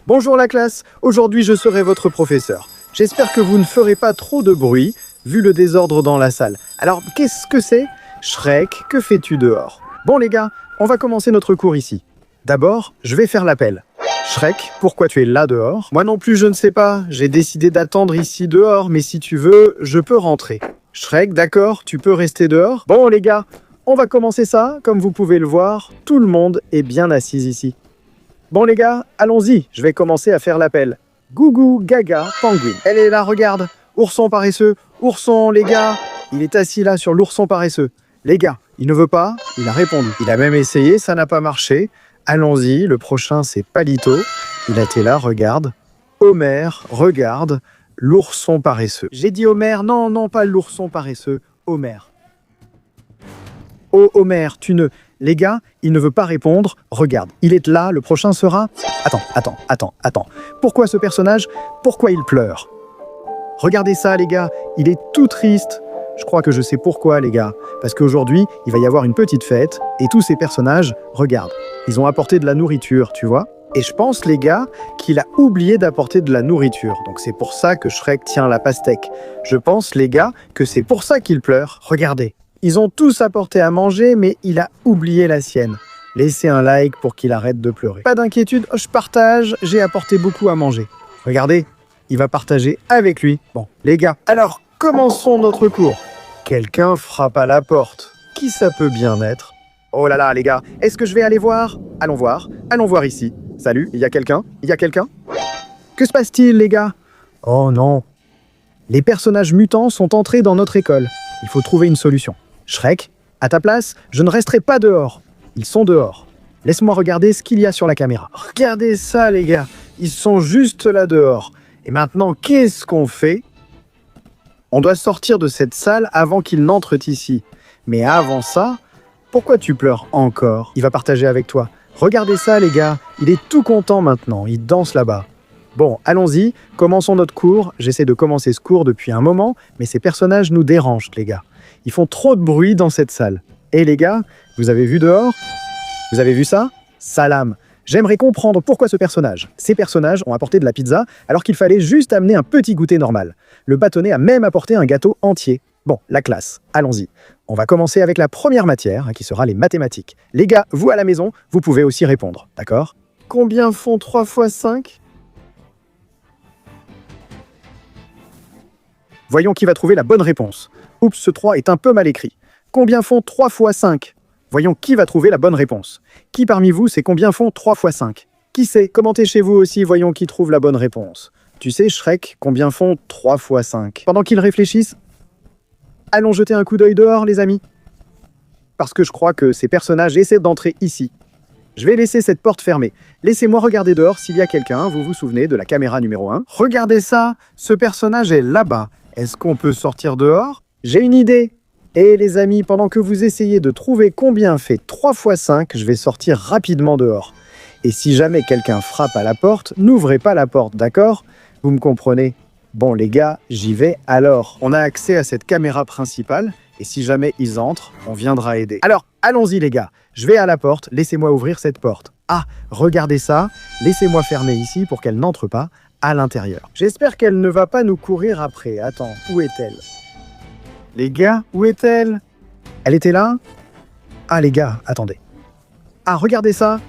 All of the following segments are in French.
Bonjour la classe, aujourd'hui je serai votre professeur. J'espère que vous ne ferez pas trop de bruit, vu le désordre dans la salle. Alors, qu'est-ce que c'est? Shrek, que fais-tu dehors? Bon les gars, on va commencer notre cours ici. D'abord, je vais faire l'appel. Shrek, pourquoi tu es là dehors? Moi non plus je ne sais pas, j'ai décidé d'attendre ici dehors, mais si tu veux, je peux rentrer. Shrek, d'accord, tu peux rester dehors? Bon les gars, on va commencer ça, comme vous pouvez le voir, tout le monde est bien assis ici. Bon les gars, allons-y, je vais commencer à faire l'appel. Gougou, Gaga, Penguin. Elle est là, regarde. Ourson paresseux. Ourson, les gars. Il est assis là sur l'ourson paresseux. Les gars, il ne veut pas, il a répondu. Il a même essayé, ça n'a pas marché. Allons-y, le prochain c'est Palito. Il a été là, regarde. Homer, regarde. L'ourson paresseux. J'ai dit Homer, non, pas l'ourson paresseux. Homer. Oh Homer, tu ne... Les gars, il ne veut pas répondre. Regarde, il est là, le prochain sera... Attends. Pourquoi ce personnage? Pourquoi il pleure? Regardez ça, les gars, il est tout triste. Je crois que je sais pourquoi, les gars. Parce qu'aujourd'hui, il va y avoir une petite fête, et tous ces personnages, regarde, ils ont apporté de la nourriture, tu vois? Et je pense, les gars, qu'il a oublié d'apporter de la nourriture. Donc c'est pour ça que Shrek tient la pastèque. Je pense, les gars, que c'est pour ça qu'il pleure. Regardez. Ils ont tous apporté à manger, mais il a oublié la sienne. Laissez un like pour qu'il arrête de pleurer. Pas d'inquiétude, je partage, j'ai apporté beaucoup à manger. Regardez, il va partager avec lui. Bon, les gars, alors commençons notre cours. Quelqu'un frappe à la porte. Qui ça peut bien être? Oh là là, les gars, est-ce que je vais aller voir? Allons voir ici. Salut, il y a quelqu'un? Que se passe-t-il, les gars? Oh non. Les personnages mutants sont entrés dans notre école. Il faut trouver une solution. Shrek, à ta place, je ne resterai pas dehors. Ils sont dehors. Laisse-moi regarder ce qu'il y a sur la caméra. Regardez ça, les gars. Ils sont juste là dehors. Et maintenant, qu'est-ce qu'on fait? On doit sortir de cette salle avant qu'ils n'entrent ici. Mais avant ça, pourquoi tu pleures encore? Il va partager avec toi. Regardez ça, les gars. Il est tout content maintenant. Il danse là-bas. Bon, allons-y. Commençons notre cours. J'essaie de commencer ce cours depuis un moment, mais ces personnages nous dérangent, les gars. Ils font trop de bruit dans cette salle. Et les gars, vous avez vu dehors? Vous avez vu ça? Salam. J'aimerais comprendre pourquoi ces personnages ont apporté de la pizza alors qu'il fallait juste amener un petit goûter normal. Le bâtonnet a même apporté un gâteau entier. Bon, la classe, allons-y. On va commencer avec la première matière, qui sera les mathématiques. Les gars, vous à la maison, vous pouvez aussi répondre, d'accord? Combien font 3 fois 5? Voyons qui va trouver la bonne réponse. Oups, ce 3 est un peu mal écrit. Combien font 3 fois 5? Voyons qui va trouver la bonne réponse. Qui parmi vous sait combien font 3 fois 5? Qui sait? Commentez chez vous aussi, voyons qui trouve la bonne réponse. Tu sais, Shrek, combien font 3 fois 5? Pendant qu'ils réfléchissent, allons jeter un coup d'œil dehors, les amis. Parce que je crois que ces personnages essaient d'entrer ici. Je vais laisser cette porte fermée. Laissez-moi regarder dehors s'il y a quelqu'un. Vous vous souvenez de la caméra numéro 1? Regardez ça, ce personnage est là-bas. Est-ce qu'on peut sortir dehors? J'ai une idée. Et les amis, pendant que vous essayez de trouver combien fait 3 fois 5, je vais sortir rapidement dehors. Et si jamais quelqu'un frappe à la porte, n'ouvrez pas la porte, d'accord? Vous me comprenez? Bon les gars, j'y vais alors. On a accès à cette caméra principale, et si jamais ils entrent, on viendra aider. Alors, allons-y les gars. Je vais à la porte, laissez-moi ouvrir cette porte. Ah, regardez ça. Laissez-moi fermer ici pour qu'elle n'entre pas à l'intérieur. J'espère qu'elle ne va pas nous courir après. Attends, où est-elle? Les gars, où est-elle? Elle était là? Ah les gars, attendez. Ah, regardez ça.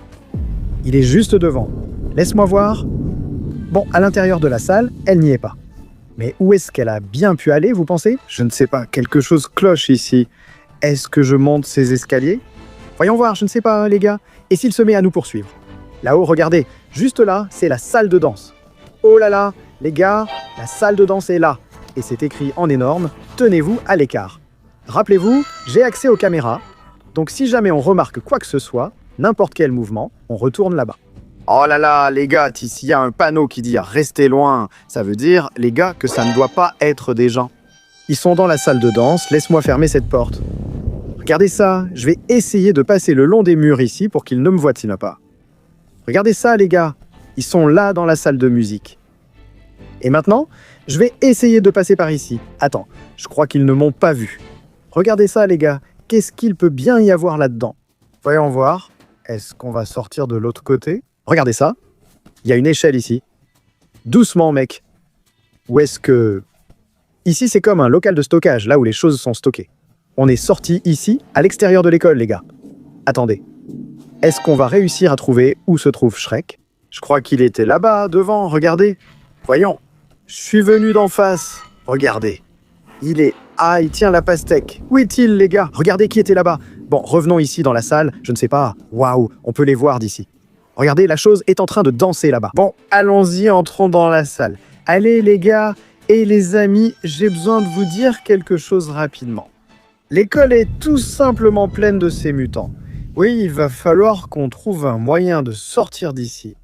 Il est juste devant. Laisse-moi voir. Bon, à l'intérieur de la salle, elle n'y est pas. Mais où est-ce qu'elle a bien pu aller, vous pensez? Je ne sais pas, quelque chose cloche ici. Est-ce que je monte ces escaliers? Voyons voir, je ne sais pas, les gars. Et s'il se met à nous poursuivre? Là-haut, regardez, juste là, c'est la salle de danse. Oh là là, les gars, la salle de danse est là. Et c'est écrit en énorme, tenez-vous à l'écart. Rappelez-vous, j'ai accès aux caméras, donc si jamais on remarque quoi que ce soit, n'importe quel mouvement, on retourne là-bas. Oh là là, les gars, ici il y a un panneau qui dit « Restez loin », ça veut dire, les gars, que ça ne doit pas être des gens. Ils sont dans la salle de danse, laisse-moi fermer cette porte. Regardez ça, je vais essayer de passer le long des murs ici pour qu'ils ne me voient-ils pas. Regardez ça, les gars, ils sont là dans la salle de musique. Et maintenant, je vais essayer de passer par ici. Attends, je crois qu'ils ne m'ont pas vu. Regardez ça, les gars. Qu'est-ce qu'il peut bien y avoir là-dedans? Voyons voir. Est-ce qu'on va sortir de l'autre côté? Regardez ça. Il y a une échelle ici. Doucement, mec. Où est-ce que... Ici, c'est comme un local de stockage, là où les choses sont stockées. On est sorti ici, à l'extérieur de l'école, les gars. Attendez. Est-ce qu'on va réussir à trouver où se trouve Shrek? Je crois qu'il était là-bas, devant, regardez. Voyons. Je suis venu d'en face. Regardez. Il est... Ah, il tient la pastèque. Où est-il, les gars? Regardez qui était là-bas. Bon, revenons ici dans la salle. Je ne sais pas. Waouh, on peut les voir d'ici. Regardez, la chose est en train de danser là-bas. Bon, allons-y, entrons dans la salle. Allez, les gars et les amis, j'ai besoin de vous dire quelque chose rapidement. L'école est tout simplement pleine de ces mutants. Oui, il va falloir qu'on trouve un moyen de sortir d'ici.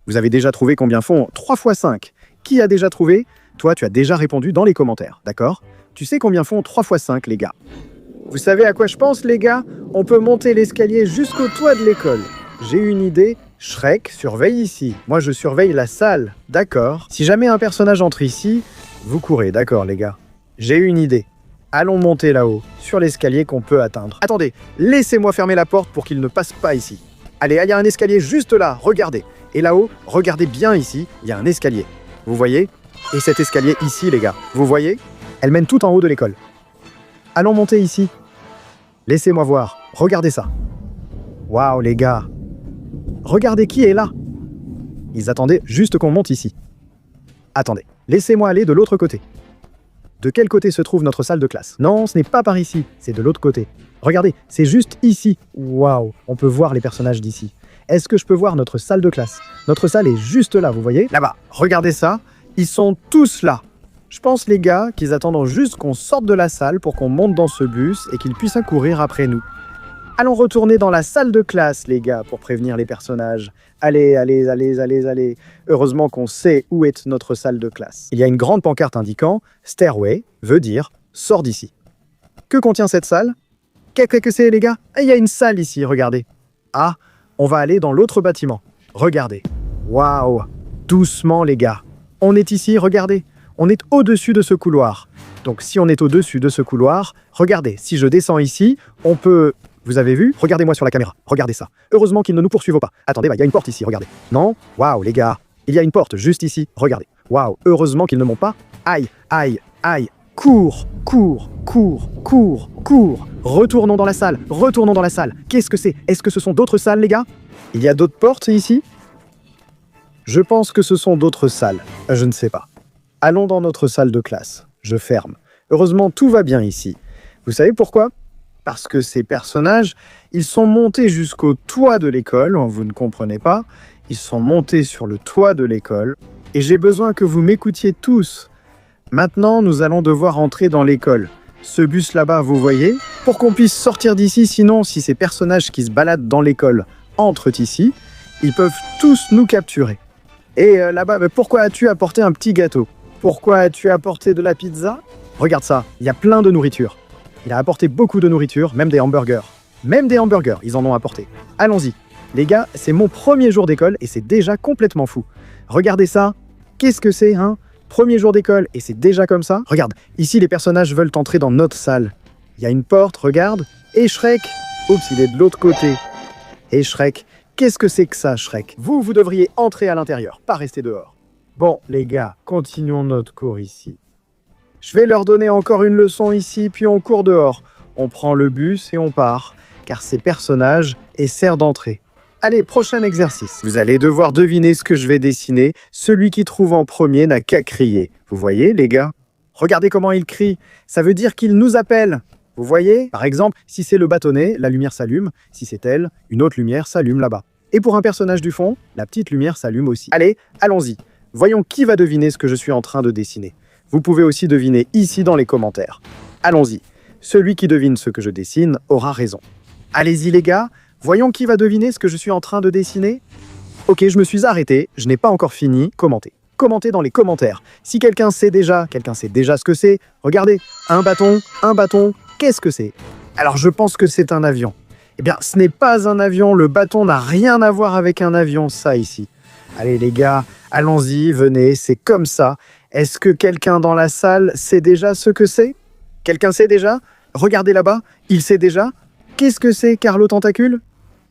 Vous avez déjà trouvé combien font 3 x 5? Qui a déjà trouvé? Toi, tu as déjà répondu dans les commentaires, d'accord? Tu sais combien font 3 x 5, les gars? Vous savez à quoi je pense, les gars? On peut monter l'escalier jusqu'au toit de l'école. J'ai une idée. Shrek surveille ici. Moi, je surveille la salle, d'accord? Si jamais un personnage entre ici, vous courez, d'accord, les gars? J'ai une idée. Allons monter là-haut, sur l'escalier qu'on peut atteindre. Attendez, laissez-moi fermer la porte pour qu'il ne passe pas ici. Allez, il y a un escalier juste là, regardez. Et là-haut, regardez bien ici, il y a un escalier. Vous voyez? Et cet escalier ici, les gars, vous voyez? Elle mène tout en haut de l'école. Allons monter ici. Laissez-moi voir, regardez ça. Waouh, les gars. Regardez qui est là. Ils attendaient juste qu'on monte ici. Attendez, laissez-moi aller de l'autre côté. De quel côté se trouve notre salle de classe? Non, ce n'est pas par ici, c'est de l'autre côté. Regardez, c'est juste ici. Waouh, on peut voir les personnages d'ici. Est-ce que je peux voir notre salle de classe? Notre salle est juste là, vous voyez? Là-bas, regardez ça, ils sont tous là. Je pense, les gars, qu'ils attendent juste qu'on sorte de la salle pour qu'on monte dans ce bus et qu'ils puissent courir après nous. Allons retourner dans la salle de classe, les gars, pour prévenir les personnages. Allez, allez, allez, allez, allez. Heureusement qu'on sait où est notre salle de classe. Il y a une grande pancarte indiquant « Stairway » veut dire « Sors d'ici ». Que contient cette salle? Qu'est-ce que c'est, les gars? Il y a une salle ici, regardez. Ah, on va aller dans l'autre bâtiment. Regardez. Waouh. Doucement, les gars. On est ici, regardez. On est au-dessus de ce couloir. Donc, si on est au-dessus de ce couloir, regardez, si je descends ici, on peut... Vous avez vu? Regardez-moi sur la caméra. Regardez ça. Heureusement qu'ils ne nous poursuivent pas. Attendez, il y a une porte ici, regardez. Non? Waouh, les gars. Il y a une porte juste ici. Regardez. Waouh, heureusement qu'ils ne m'ont pas. Aïe, aïe, aïe. Cours, cours, cours, cours, cours. Retournons dans la salle. Retournons dans la salle. Qu'est-ce que c'est? Est-ce que ce sont d'autres salles, les gars? Il y a d'autres portes ici? Je pense que ce sont d'autres salles. Je ne sais pas. Allons dans notre salle de classe. Je ferme. Heureusement, tout va bien ici. Vous savez pourquoi? Parce que ces personnages, ils sont montés jusqu'au toit de l'école, vous ne comprenez pas. Ils sont montés sur le toit de l'école. Et j'ai besoin que vous m'écoutiez tous. Maintenant, nous allons devoir entrer dans l'école. Ce bus là-bas, vous voyez? Pour qu'on puisse sortir d'ici, sinon, si ces personnages qui se baladent dans l'école entrent ici, ils peuvent tous nous capturer. Et là-bas, pourquoi as-tu apporté un petit gâteau? Pourquoi as-tu apporté de la pizza? Regarde ça, il y a plein de nourriture. Il a apporté beaucoup de nourriture, même des hamburgers. Même des hamburgers, ils en ont apporté. Allons-y. Les gars, c'est mon premier jour d'école et c'est déjà complètement fou. Regardez ça. Qu'est-ce que c'est, hein? Premier jour d'école et c'est déjà comme ça? Regarde, ici les personnages veulent entrer dans notre salle. Il y a une porte, regarde. Et Shrek? Oups, il est de l'autre côté. Et Shrek? Qu'est-ce que c'est que ça, Shrek? Vous devriez entrer à l'intérieur, pas rester dehors. Bon, les gars, continuons notre cours ici. Je vais leur donner encore une leçon ici, puis on court dehors. On prend le bus et on part, car ces personnages essaient d'entrer. Allez, prochain exercice. Vous allez devoir deviner ce que je vais dessiner. Celui qui trouve en premier n'a qu'à crier. Vous voyez, les gars? Regardez comment il crie. Ça veut dire qu'il nous appelle. Vous voyez? Par exemple, si c'est le bâtonnet, la lumière s'allume. Si c'est elle, une autre lumière s'allume là-bas. Et pour un personnage du fond, la petite lumière s'allume aussi. Allez, allons-y. Voyons qui va deviner ce que je suis en train de dessiner. Vous pouvez aussi deviner ici dans les commentaires. Allons-y. Celui qui devine ce que je dessine aura raison. Allez-y les gars, voyons qui va deviner ce que je suis en train de dessiner. Ok, je me suis arrêté, je n'ai pas encore fini. Commentez. Commentez dans les commentaires. Si quelqu'un sait déjà ce que c'est, regardez, un bâton, qu'est-ce que c'est? Alors je pense que c'est un avion. Eh bien, ce n'est pas un avion, le bâton n'a rien à voir avec un avion, ça ici. Allez les gars, allons-y, venez, c'est comme ça. Est-ce que quelqu'un dans la salle sait déjà ce que c'est? Quelqu'un sait déjà? Regardez là-bas, il sait déjà. Qu'est-ce que c'est, Carlo Tentacule?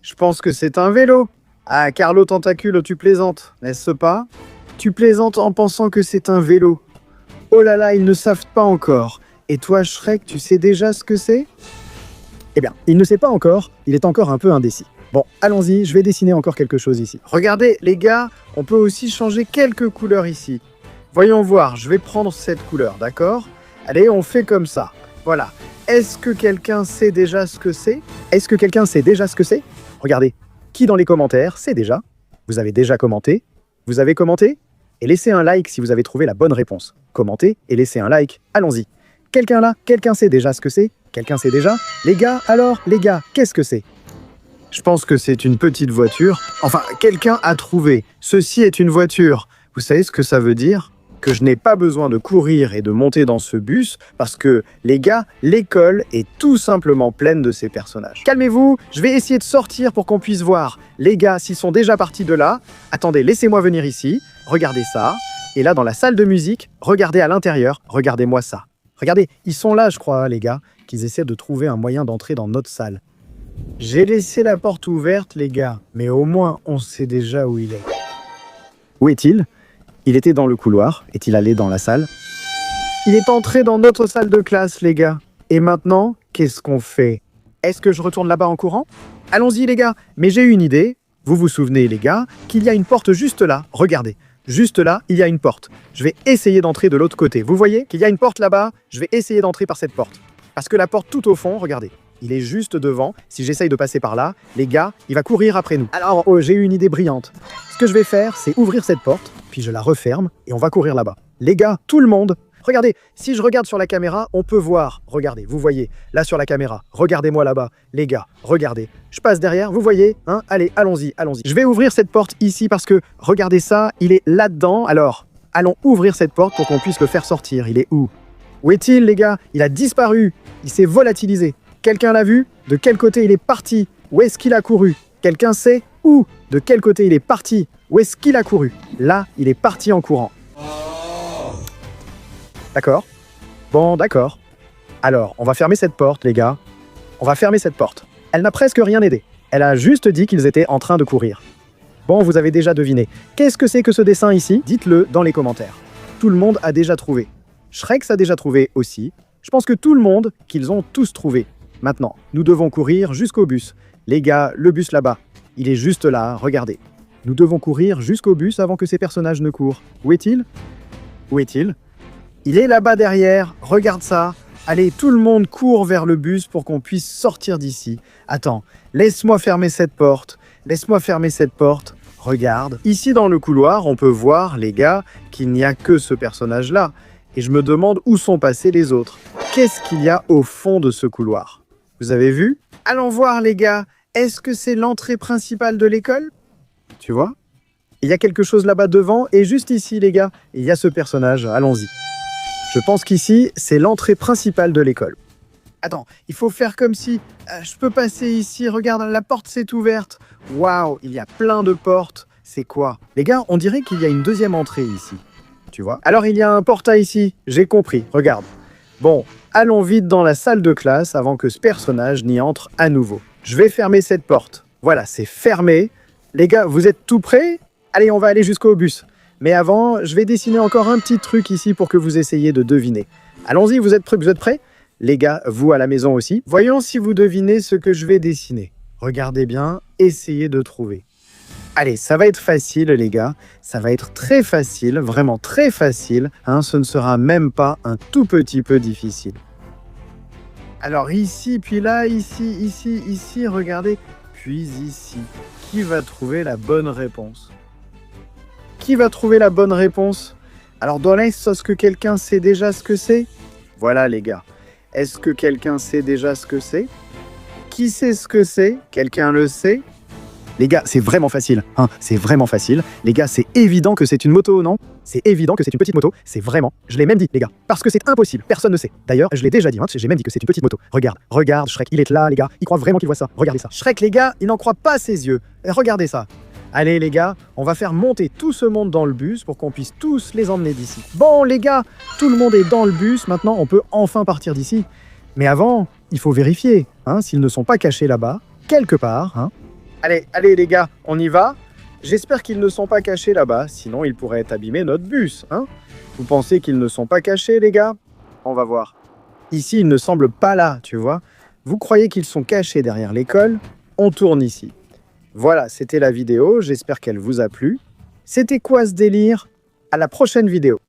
Je pense que c'est un vélo. Ah, Carlo Tentacule, tu plaisantes, n'est-ce pas? Tu plaisantes en pensant que c'est un vélo. Oh là là, ils ne savent pas encore. Et toi, Shrek, tu sais déjà ce que c'est? Eh bien, il ne sait pas encore, il est encore un peu indécis. Bon, allons-y, je vais dessiner encore quelque chose ici. Regardez, les gars, on peut aussi changer quelques couleurs ici. Voyons voir, je vais prendre cette couleur, d'accord? Allez, on fait comme ça. Voilà. Est-ce que quelqu'un sait déjà ce que c'est? Est-ce que quelqu'un sait déjà ce que c'est? Regardez, qui dans les commentaires sait déjà? Vous avez déjà commenté? Vous avez commenté? Et laissez un like si vous avez trouvé la bonne réponse. Commentez et laissez un like, allons-y. Quelqu'un là? Quelqu'un sait déjà ce que c'est? Quelqu'un sait déjà? Les gars, alors, les gars, qu'est-ce que c'est? Je pense que c'est une petite voiture. Enfin, quelqu'un a trouvé. Ceci est une voiture. Vous savez ce que ça veut dire? Que je n'ai pas besoin de courir et de monter dans ce bus parce que, les gars, l'école est tout simplement pleine de ces personnages. Calmez-vous, je vais essayer de sortir pour qu'on puisse voir. Les gars, s'ils sont déjà partis de là, attendez, laissez-moi venir ici. Regardez ça. Et là, dans la salle de musique, regardez à l'intérieur. Regardez-moi ça. Regardez, ils sont là, je crois, les gars, qu'ils essaient de trouver un moyen d'entrer dans notre salle. J'ai laissé la porte ouverte, les gars, mais au moins, on sait déjà où il est. Où est-il? Il était dans le couloir. Est-il allé dans la salle? Il est entré dans notre salle de classe, les gars. Et maintenant, qu'est-ce qu'on fait? Est-ce que je retourne là-bas en courant? Allons-y, les gars. Mais j'ai une idée. Vous vous souvenez, les gars, qu'il y a une porte juste là. Regardez. Juste là, il y a une porte. Je vais essayer d'entrer de l'autre côté. Vous voyez qu'il y a une porte là-bas? Je vais essayer d'entrer par cette porte. Parce que la porte tout au fond, regardez, il est juste devant. Si j'essaye de passer par là, les gars, il va courir après nous. Alors, j'ai eu une idée brillante. Ce que je vais faire, c'est ouvrir cette porte, puis je la referme et on va courir là-bas. Les gars, tout le monde, regardez, si je regarde sur la caméra, on peut voir. Regardez, vous voyez, là sur la caméra, regardez-moi là-bas. Les gars, regardez. Je passe derrière, vous voyez, hein? Allez, allons-y, allons-y. Je vais ouvrir cette porte ici parce que, regardez ça, il est là-dedans. Alors, allons ouvrir cette porte pour qu'on puisse le faire sortir. Il est où? Où est-il, les gars? Il a disparu. Il s'est volatilisé. Quelqu'un l'a vu? De quel côté il est parti? Où est-ce qu'il a couru? Quelqu'un sait où? De quel côté il est parti? Où est-ce qu'il a couru? Là, il est parti en courant. D'accord. Bon, d'accord. Alors, on va fermer cette porte, les gars. On va fermer cette porte. Elle n'a presque rien aidé. Elle a juste dit qu'ils étaient en train de courir. Bon, vous avez déjà deviné. Qu'est-ce que c'est que ce dessin ici? Dites-le dans les commentaires. Tout le monde a déjà trouvé. Shrek a déjà trouvé aussi. Je pense que tout le monde, qu'ils ont tous trouvé. Maintenant, nous devons courir jusqu'au bus. Les gars, le bus là-bas. Il est juste là, regardez. Nous devons courir jusqu'au bus avant que ces personnages ne courent. Où est-il? Où est-il? Il est là-bas derrière, regarde ça. Allez, tout le monde court vers le bus pour qu'on puisse sortir d'ici. Attends, laisse-moi fermer cette porte. Laisse-moi fermer cette porte. Regarde. Ici dans le couloir, on peut voir, les gars, qu'il n'y a que ce personnage-là. Et je me demande où sont passés les autres. Qu'est-ce qu'il y a au fond de ce couloir? Vous avez vu? Allons voir, les gars. Est-ce que c'est l'entrée principale de l'école? Tu vois? Il y a quelque chose là-bas devant et juste ici, les gars, il y a ce personnage. Allons-y. Je pense qu'ici, c'est l'entrée principale de l'école. Attends, il faut faire comme si... je peux passer ici, regarde, la porte s'est ouverte. Waouh, il y a plein de portes. C'est quoi? Les gars, on dirait qu'il y a une deuxième entrée ici. Tu vois? Alors, il y a un portail ici. J'ai compris, regarde. Bon, allons vite dans la salle de classe avant que ce personnage n'y entre à nouveau. Je vais fermer cette porte. Voilà, c'est fermé. Les gars, vous êtes tout prêts? Allez, on va aller jusqu'au bus. Mais avant, je vais dessiner encore un petit truc ici pour que vous essayiez de deviner. Allons-y, vous êtes prêts? Vous êtes prêts? Les gars, vous à la maison aussi. Voyons si vous devinez ce que je vais dessiner. Regardez bien, essayez de trouver. Allez, ça va être facile, les gars. Ça va être très facile, vraiment très facile. Hein, ce ne sera même pas un tout petit peu difficile. Alors ici, puis là, ici, regardez. Puis ici. Qui va trouver la bonne réponse? Qui va trouver la bonne réponse? Alors dans là, est-ce que quelqu'un sait déjà ce que c'est? Voilà, les gars. Est-ce que quelqu'un sait déjà ce que c'est? Qui sait ce que c'est? Quelqu'un le sait? Les gars, c'est vraiment facile, hein, c'est vraiment facile. Les gars, c'est évident que c'est une moto, non? C'est évident que c'est une petite moto, c'est vraiment... Je l'ai même dit, les gars, parce que c'est impossible, personne ne sait. D'ailleurs, je l'ai déjà dit, hein, j'ai même dit que c'est une petite moto. Regarde, regarde, Shrek, il est là, les gars, il croit vraiment qu'il voit ça. Regardez ça. Shrek, les gars, il n'en croit pas ses yeux. Regardez ça. Allez, les gars, on va faire monter tout ce monde dans le bus pour qu'on puisse tous les emmener d'ici. Bon, les gars, tout le monde est dans le bus, maintenant on peut enfin partir d'ici. Mais avant, il faut vérifier, hein, s'ils ne sont pas cachés là-bas, quelque part, hein. Allez, allez les gars, on y va. J'espère qu'ils ne sont pas cachés là-bas, sinon ils pourraient abîmer notre bus, hein? Vous pensez qu'ils ne sont pas cachés, les gars? On va voir. Ici, ils ne semblent pas là, tu vois. Vous croyez qu'ils sont cachés derrière l'école? On tourne ici. Voilà, c'était la vidéo, j'espère qu'elle vous a plu. C'était quoi ce délire? À la prochaine vidéo.